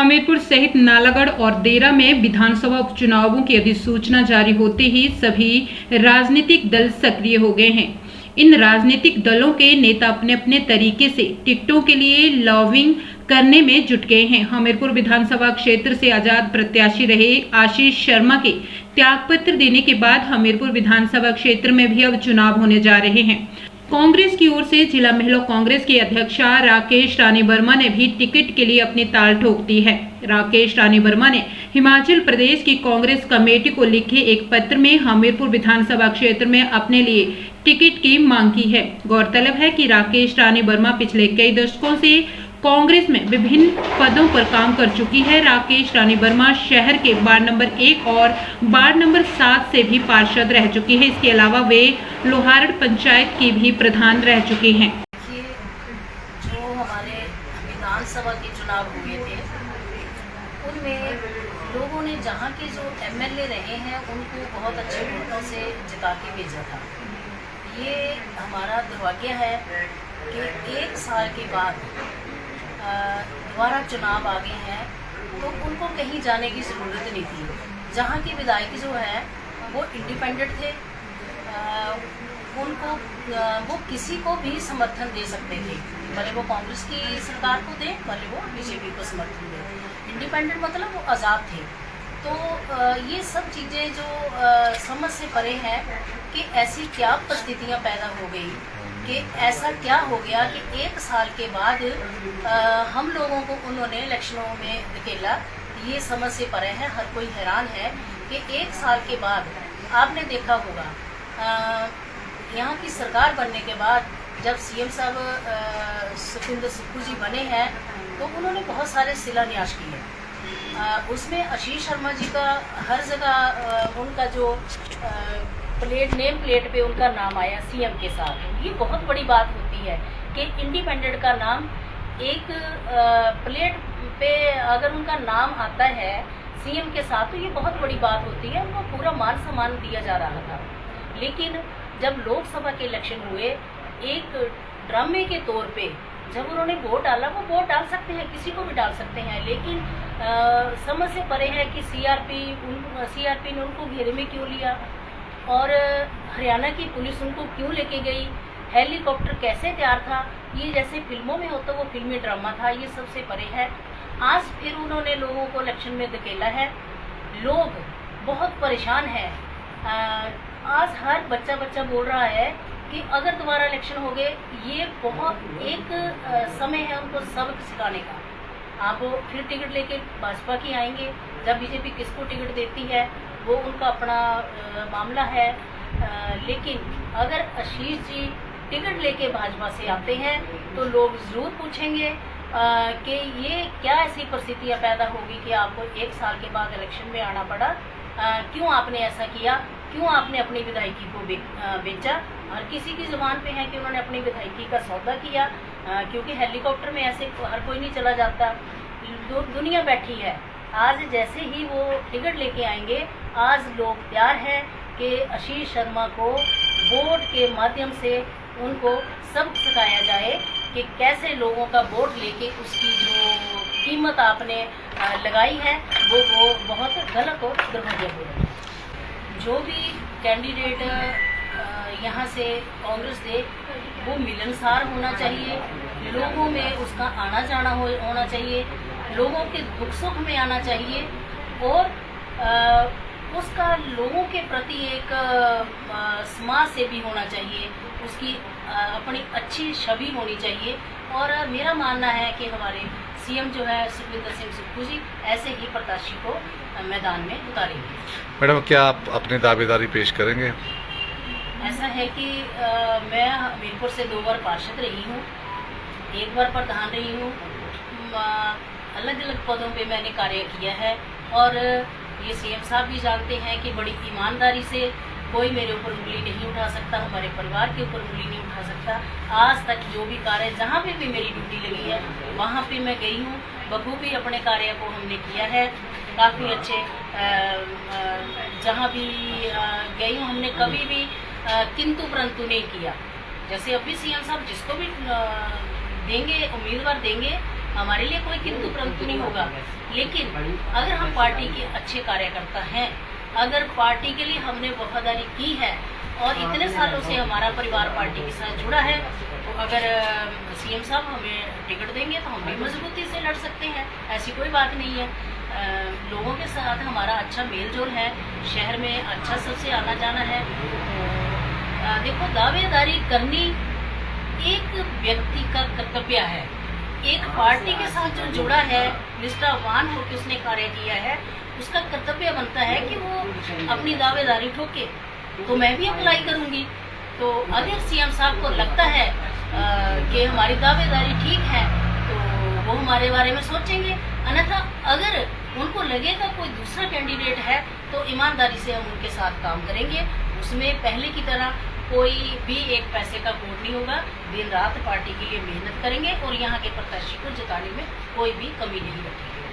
हमीरपुर सहित नालागढ़ और देरा में विधानसभा उपचुनावों की अधिसूचना जारी होते ही सभी राजनीतिक दल सक्रिय हो गए हैं। इन राजनीतिक दलों के नेता अपने अपने तरीके से टिकटों के लिए लॉबिंग करने में जुट गए हैं। हमीरपुर विधानसभा क्षेत्र से आजाद प्रत्याशी रहे आशीष शर्मा के त्यागपत्र देने के बाद हमीरपुर विधानसभा क्षेत्र में भी अब चुनाव होने जा रहे हैं। कांग्रेस की ओर से जिला महिला कांग्रेस की अध्यक्षा राकेश रानी वर्मा ने भी टिकट के लिए अपनी ताल ठोक दी है। राकेश रानी वर्मा ने हिमाचल प्रदेश की कांग्रेस कमेटी को लिखे एक पत्र में हमीरपुर विधानसभा क्षेत्र में अपने लिए टिकट की मांग की है। गौरतलब है कि राकेश रानी वर्मा पिछले कई दशकों से कांग्रेस में विभिन्न पदों पर काम कर चुकी है। राकेश रानी वर्मा शहर के वार्ड नंबर 1 और वार्ड नंबर 7 से भी पार्षद रह चुकी है। इसके अलावा वे लोहारड़ पंचायत की भी प्रधान रह चुकी हैं। जो हमारे विधानसभा के चुनाव हुए थे उनमें लोगों ने जहां के जो एमएलए रहे हैं उनको बहुत अच्छे वोटों से जिता के भेजा था। ये हमारा दुर्भाग्य है कि 1 साल के बाद दोबारा चुनाव आ गए हैं तो उनको कहीं जाने की ज़रूरत नहीं थी। जहाँ के विधायक जो है वो इंडिपेंडेंट थे, उनको वो किसी को भी समर्थन दे सकते थे, भले वो कांग्रेस की सरकार को दें भले वो बीजेपी को समर्थन दें। इंडिपेंडेंट मतलब वो आज़ाद थे। तो ये सब चीज़ें जो समझ से परे हैं कि ऐसी क्या परिस्थितियाँ पैदा हो गई कि ऐसा क्या हो गया कि 1 साल के बाद हम लोगों को उन्होंने इलेक्शनों में धकेला। ये समझ से परे है। हर कोई हैरान है कि 1 साल के बाद आपने देखा होगा यहाँ की सरकार बनने के बाद जब सीएम साहब सुखविंदर सुक्खू जी बने हैं तो उन्होंने बहुत सारे शिलान्यास किए। उसमें आशीष शर्मा जी का हर जगह उनका जो नेम प्लेट पे उनका नाम आया सीएम के साथ। ये बहुत बड़ी बात होती है कि इंडिपेंडेंट का नाम एक प्लेट पे अगर उनका नाम आता है सीएम के साथ तो ये बहुत बड़ी बात होती है। उनको पूरा मान सम्मान दिया जा रहा था। लेकिन जब लोकसभा के इलेक्शन हुए एक ड्रामे के तौर पे जब उन्होंने वोट डाला, वो वोट डाल सकते हैं, किसी को भी डाल सकते हैं, लेकिन समझ से परे है कि सीआरपी ने उनको घेरे में क्यों लिया और हरियाणा की पुलिस उनको क्यों लेके गई, हेलीकॉप्टर कैसे तैयार था, ये जैसे फिल्मों में होता वो फिल्मी ड्रामा था। ये सबसे परे है। आज फिर उन्होंने लोगों को इलेक्शन में धकेला है। लोग बहुत परेशान हैं। आज हर बच्चा बोल रहा है कि अगर दोबारा इलेक्शन हो गए ये बहुत एक समय है उनको सबक सिखाने का। आप फिर टिकट लेके भाजपा की आएंगे। जब बीजेपी किसको टिकट देती है वो उनका अपना मामला है। लेकिन अगर आशीष जी टिकट लेके भाजपा से आते हैं तो लोग ज़रूर पूछेंगे कि ये क्या ऐसी परिस्थितियाँ पैदा होगी कि आपको 1 साल के बाद इलेक्शन में आना पड़ा। क्यों आपने ऐसा किया, क्यों आपने अपनी विधायकी को बेचा। हर किसी की ज़ुबान पे है कि उन्होंने अपनी विधायकी का सौदा किया, क्योंकि हेलीकॉप्टर में ऐसे हर कोई नहीं चला जाता। दुनिया बैठी है। आज जैसे ही वो टिकट लेके आएंगे आज लोग तैयार हैं कि आशीष शर्मा को वोट के माध्यम से उनको सबक सिखाया जाए कि कैसे लोगों का वोट लेके उसकी जो कीमत आपने लगाई है वो बहुत गलत और दुर्भाग्यपूर्ण है। जो भी कैंडिडेट यहाँ से कांग्रेस दे वो मिलनसार होना चाहिए, लोगों में उसका आना जाना होना चाहिए, लोगों के दुख सुख में आना चाहिए और उसका लोगों के प्रति एक समाज से भी होना चाहिए, उसकी अपनी अच्छी छवि होनी चाहिए। और मेरा मानना है कि हमारे सीएम जो है सुखविंदर सिंह सुक्खू जी ऐसे ही प्रत्याशी को मैदान में उतारेंगे। मैडम क्या आप अपनी दावेदारी पेश करेंगे? ऐसा है कि मैं हमीरपुर से 2 बार पार्षद रही हूँ, 1 बार प्रधान रही हूँ। अलग अलग पदों पे मैंने कार्य किया है और ये सीएम साहब भी जानते हैं कि बड़ी ईमानदारी से कोई मेरे ऊपर उंगली नहीं उठा सकता, हमारे परिवार के ऊपर उंगली नहीं उठा सकता। आज तक जो भी कार्य जहाँ पे भी मेरी ड्यूटी लगी है वहाँ पे मैं गई हूँ, बखूबी अपने कार्य को हमने किया है। काफ़ी अच्छे जहाँ भी गई हूँ हमने कभी भी किंतु परंतु नहीं किया। जैसे अभी सीएम साहब जिसको भी देंगे उम्मीदवार देंगे हमारे लिए कोई किंतु परंतु नहीं होगा। लेकिन अगर हम पार्टी के अच्छे कार्यकर्ता हैं, अगर पार्टी के लिए हमने वफादारी की है और इतने सालों से हमारा परिवार पार्टी के साथ जुड़ा है, तो अगर सीएम साहब हमें टिकट देंगे तो हम भी मजबूती से लड़ सकते हैं, ऐसी कोई बात नहीं है। लोगों के साथ हमारा अच्छा मेल जोल है, शहर में अच्छा सबसे आना जाना है। देखो, दावेदारी करनी एक व्यक्ति का कर्तव्य है। एक पार्टी के साथ जो जुड़ा है, निष्ठावान होकर उसने कार्य किया है, उसका कर्तव्य बनता है कि वो अपनी दावेदारी ठोके। तो मैं भी अप्लाई करूंगी। तो अगर सीएम साहब को लगता है कि हमारी दावेदारी ठीक है तो वो हमारे बारे में सोचेंगे, अन्यथा अगर उनको लगेगा कोई दूसरा कैंडिडेट है तो ईमानदारी से हम उनके साथ काम करेंगे। उसमें पहले की तरह कोई भी एक पैसे का कोड नहीं होगा। दिन रात पार्टी के लिए मेहनत करेंगे और यहाँ के प्रत्याशी को जिताने में कोई भी कमी नहीं रखेंगे।